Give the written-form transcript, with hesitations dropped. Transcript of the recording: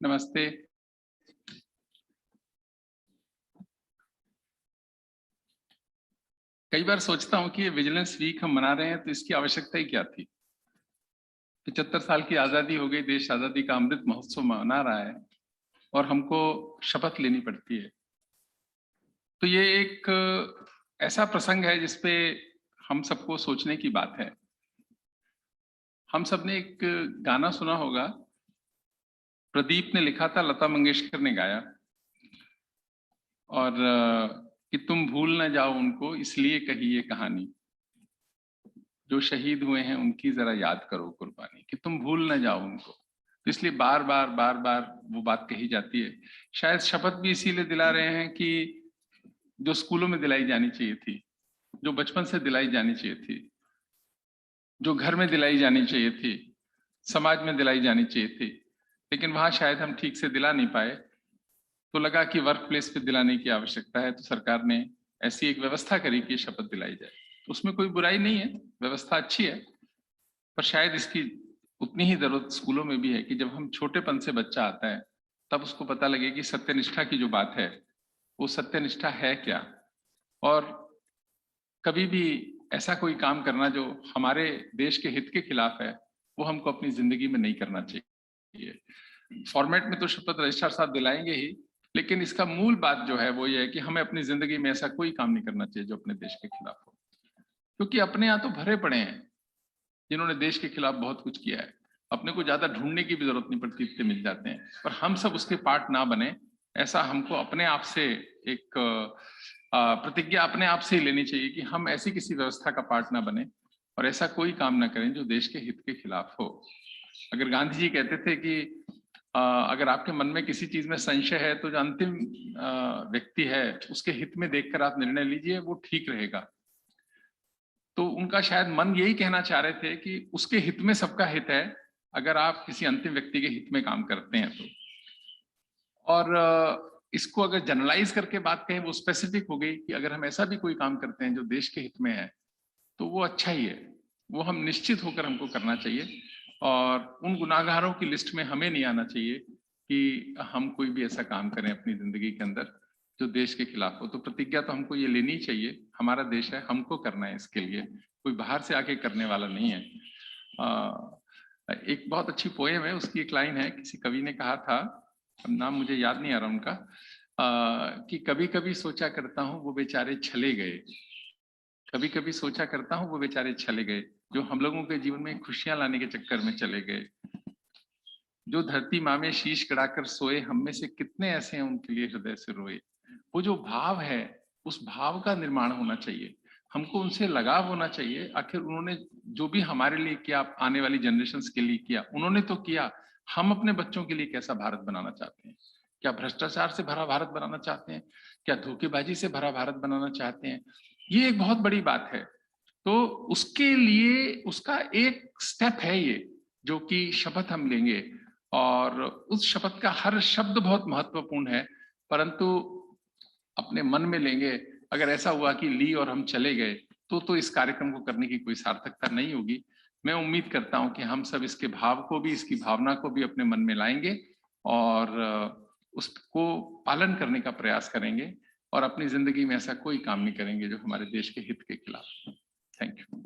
नमस्ते। कई बार सोचता हूं कि ये विजिलेंस वीक हम मना रहे हैं तो इसकी आवश्यकता ही क्या थी। 75 साल की आजादी हो गई, देश आजादी का अमृत महोत्सव मना रहा है और हमको शपथ लेनी पड़ती है। तो ये एक ऐसा प्रसंग है जिसपे हम सबको सोचने की बात है। हम सबने एक गाना सुना होगा, प्रदीप ने लिखा था, लता मंगेशकर ने गाया, और कि तुम भूल न जाओ उनको इसलिए कही ये कहानी, जो शहीद हुए हैं उनकी जरा याद करो कुर्बानी, कि तुम भूल न जाओ उनको। तो इसलिए बार बार वो बात कही जाती है। शायद शपथ भी इसीलिए दिला रहे हैं कि जो स्कूलों में दिलाई जानी चाहिए थी, जो बचपन से दिलाई जानी चाहिए थी, जो घर में दिलाई जानी चाहिए थी, समाज में दिलाई जानी चाहिए थी, लेकिन वहां शायद हम ठीक से दिला नहीं पाए। तो लगा कि वर्क प्लेस पे दिलाने की आवश्यकता है, तो सरकार ने ऐसी एक व्यवस्था करी कि शपथ दिलाई जाए। उसमें कोई बुराई नहीं है, व्यवस्था अच्छी है, पर शायद इसकी उतनी ही जरूरत स्कूलों में भी है कि जब हम छोटेपन से बच्चा आता है तब उसको पता लगे कि सत्यनिष्ठा की जो बात है वो सत्यनिष्ठा है क्या, और कभी भी ऐसा कोई काम करना जो हमारे देश के हित के खिलाफ है वो हमको अपनी जिंदगी में नहीं करना चाहिए। फॉर्मेट में तो शपथ रजिस्ट्रार साहब दिलाएंगे ही, लेकिन इसका मूल बात जो है वो ये है कि हमें अपनी जिंदगी में ऐसा कोई काम नहीं करना चाहिए जो अपने देश के खिलाफ हो, क्योंकि अपने यहाँ तो भरे पड़े हैं जिन्होंने देश के खिलाफ बहुत कुछ किया है। अपने को ज्यादा ढूंढने की भी जरूरत नहीं पड़ती, इतने मिल जाते हैं। पर हम सब उसके पार्ट ना बने, ऐसा हमको अपने आप से एक प्रतिज्ञा अपने आप से ही लेनी चाहिए कि हम ऐसी किसी व्यवस्था का पार्ट ना बने और ऐसा कोई काम ना करें जो देश के हित के खिलाफ हो। अगर गांधी जी कहते थे कि अगर आपके मन में किसी चीज में संशय है तो जो अंतिम व्यक्ति है उसके हित में देखकर आप निर्णय लीजिए, वो ठीक रहेगा। तो उनका शायद मन यही कहना चाह रहे थे कि उसके हित में सबका हित है, अगर आप किसी अंतिम व्यक्ति के हित में काम करते हैं तो। और इसको अगर जनरलाइज करके बात कहें, वो स्पेसिफिक हो गई कि अगर हम ऐसा भी कोई काम करते हैं जो देश के हित में है तो वो अच्छा ही है, वो हम निश्चित होकर हमको करना चाहिए। और उन गुनाहगारों की लिस्ट में हमें नहीं आना चाहिए कि हम कोई भी ऐसा काम करें अपनी जिंदगी के अंदर जो देश के खिलाफ हो। तो प्रतिज्ञा तो हमको ये लेनी चाहिए, हमारा देश है, हमको करना है, इसके लिए कोई बाहर से आके करने वाला नहीं है। एक बहुत अच्छी पोएम है, उसकी एक लाइन है, किसी कवि ने कहा था, नाम मुझे याद नहीं आ रहा उनका, कि कभी कभी सोचा करता हूँ वो बेचारे छले गए, कभी कभी सोचा करता हूँ वो बेचारे छले गए, जो हम लोगों के जीवन में खुशियां लाने के चक्कर में चले गए। जो धरती माँ में शीश गड़ाकर सोए, हम में से कितने ऐसे हैं उनके लिए हृदय से रोए। वो जो भाव है, उस भाव का निर्माण होना चाहिए, हमको उनसे लगाव होना चाहिए। आखिर उन्होंने जो भी हमारे लिए किया, आने वाली जनरेशंस के लिए किया, उन्होंने तो किया। हम अपने बच्चों के लिए कैसा भारत बनाना चाहते हैं? क्या भ्रष्टाचार से भरा भारत बनाना चाहते हैं? क्या धोखेबाजी से भरा भारत बनाना चाहते हैं? ये एक बहुत बड़ी बात है। तो उसके लिए उसका एक स्टेप है ये, जो कि शपथ हम लेंगे, और उस शपथ का हर शब्द बहुत महत्वपूर्ण है, परंतु अपने मन में लेंगे। अगर ऐसा हुआ कि ली और हम चले गए तो इस कार्यक्रम को करने की कोई सार्थकता नहीं होगी। मैं उम्मीद करता हूं कि हम सब इसके भाव को भी, इसकी भावना को भी अपने मन में लाएंगे और उसको पालन करने का प्रयास करेंगे, और अपनी जिंदगी में ऐसा कोई काम नहीं करेंगे जो हमारे देश के हित के खिलाफ। Thank you.